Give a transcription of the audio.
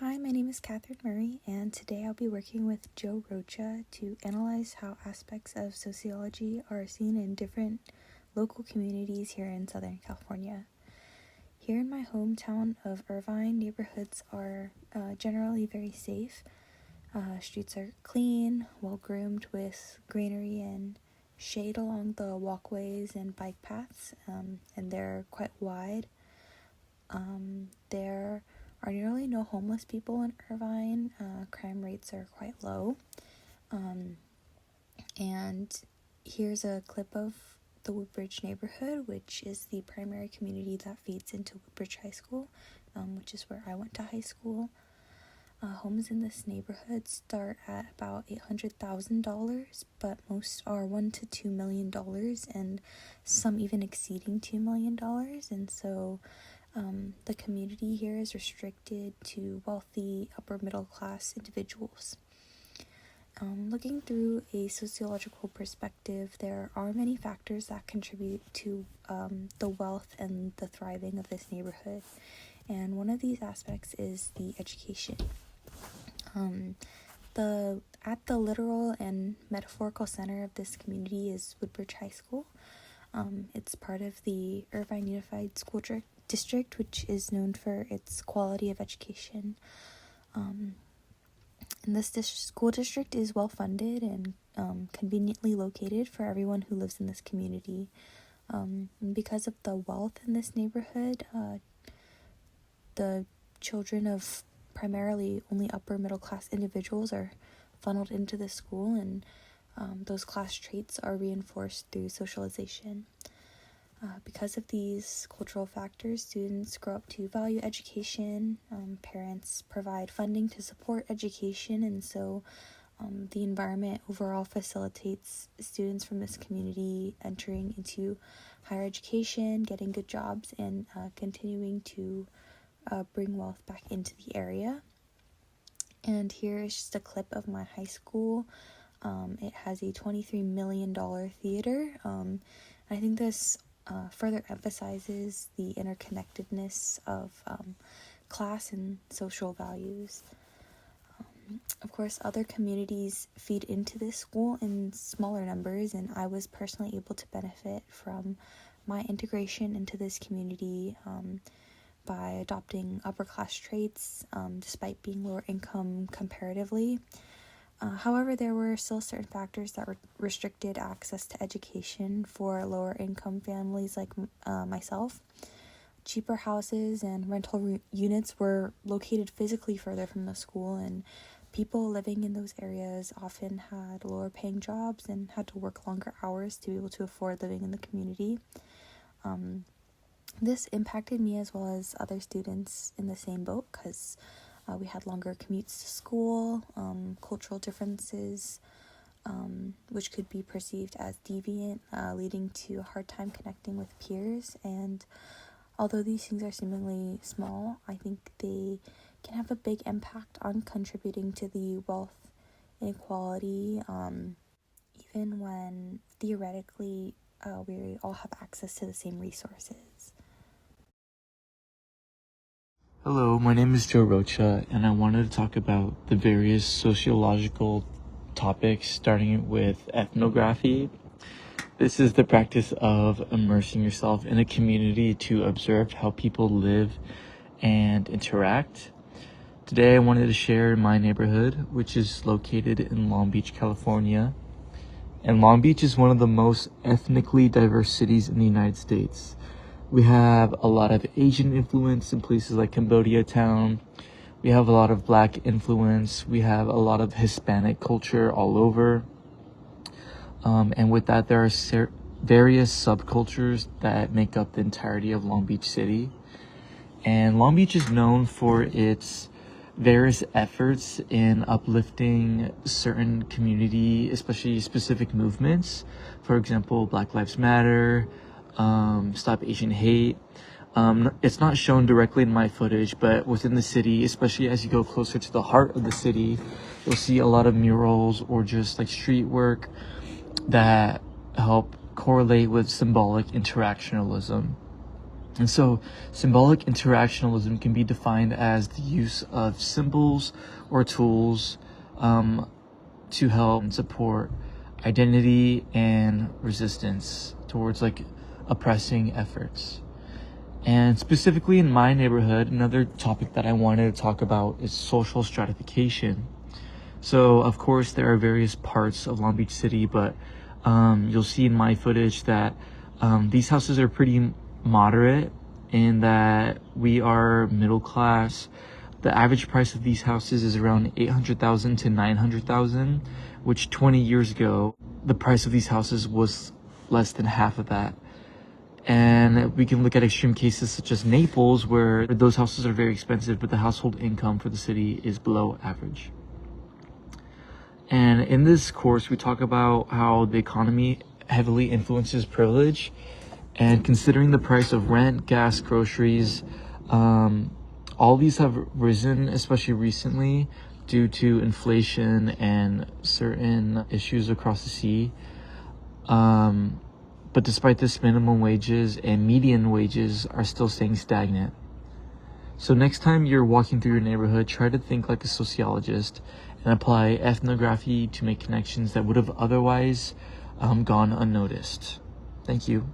Hi, my name is Catherine Murray, and today I'll be working with Joe Rocha to analyze how aspects of sociology are seen in different local communities here in Southern California. Here in my hometown of Irvine, neighborhoods are generally very safe. Streets are clean, well-groomed with greenery and shade along the walkways and bike paths, and they're quite wide. There are nearly no homeless people in Irvine. Crime rates are quite low. And here's a clip of the Woodbridge neighborhood, which is the primary community that feeds into Woodbridge High School, which is where I went to high school. Homes in this neighborhood start at about $800,000, but most are $1 to $2 million, and some even exceeding $2 million. And so the community here is restricted to wealthy upper middle class individuals. Looking through a sociological perspective, there are many factors that contribute to the wealth and the thriving of this neighborhood. And one of these aspects is the education. At the literal and metaphorical center of this community is Woodbridge High School. It's part of the Irvine Unified School District, which is known for its quality of education. And this school district is well funded and conveniently located for everyone who lives in this community. And because of the wealth in this neighborhood, the children of primarily only upper middle class individuals are funneled into the school, and those class traits are reinforced through socialization. Because of these cultural factors, students grow up to value education. Parents provide funding to support education, and so the environment overall facilitates students from this community entering into higher education, getting good jobs, and continuing to bring wealth back into the area. And here is just a clip of my high school. It has a $23 million theater. I think this further emphasizes the interconnectedness of class and social values. Of course, other communities feed into this school in smaller numbers, and I was personally able to benefit from my integration into this community by adopting upper class traits, despite being lower income comparatively. However, there were still certain factors that restricted access to education for lower income families like myself. Cheaper houses and rental units were located physically further from the school, and people living in those areas often had lower paying jobs and had to work longer hours to be able to afford living in the community. This impacted me as well as other students in the same boat because we had longer commutes to school, cultural differences, which could be perceived as deviant, leading to a hard time connecting with peers. And although these things are seemingly small, I think they can have a big impact on contributing to the wealth inequality, even when theoretically we all have access to the same resources. Hello, my name is Joe Rocha, and I wanted to talk about the various sociological topics, starting with ethnography. This is the practice of immersing yourself in a community to observe how people live and interact. Today, I wanted to share my neighborhood, which is located in Long Beach, California. And Long Beach is one of the most ethnically diverse cities in the United States. We have a lot of Asian influence in places like Cambodia Town. We have a lot of Black influence. We have a lot of Hispanic culture all over. And with that, there are various subcultures that make up the entirety of Long Beach City. And Long Beach is known for its various efforts in uplifting certain community, especially specific movements. For example, Black Lives Matter, Stop Asian Hate. It's not shown directly in my footage, but within the city, especially as you go closer to the heart of the city, you'll see a lot of murals or just like street work that help correlate with symbolic interactionalism. And so symbolic interactionalism can be defined as the use of symbols or tools to help and support identity and resistance towards like oppressing efforts. And specifically in my neighborhood, another topic that I wanted to talk about is social stratification. So of course there are various parts of Long Beach City, but you'll see in my footage that these houses are pretty moderate in that we are middle class. The average price of these houses is around $800,000 to $900,000, which 20 years ago, the price of these houses was less than half of that. And we can look at extreme cases such as Naples, where those houses are very expensive, but the household income for the city is below average. And in this course, we talk about how the economy heavily influences privilege, and considering the price of rent, gas, groceries, all these have risen, especially recently, due to inflation and certain issues across the sea. But despite this, minimum wages and median wages are still staying stagnant. So next time you're walking through your neighborhood, try to think like a sociologist and apply ethnography to make connections that would have otherwise gone unnoticed. Thank you.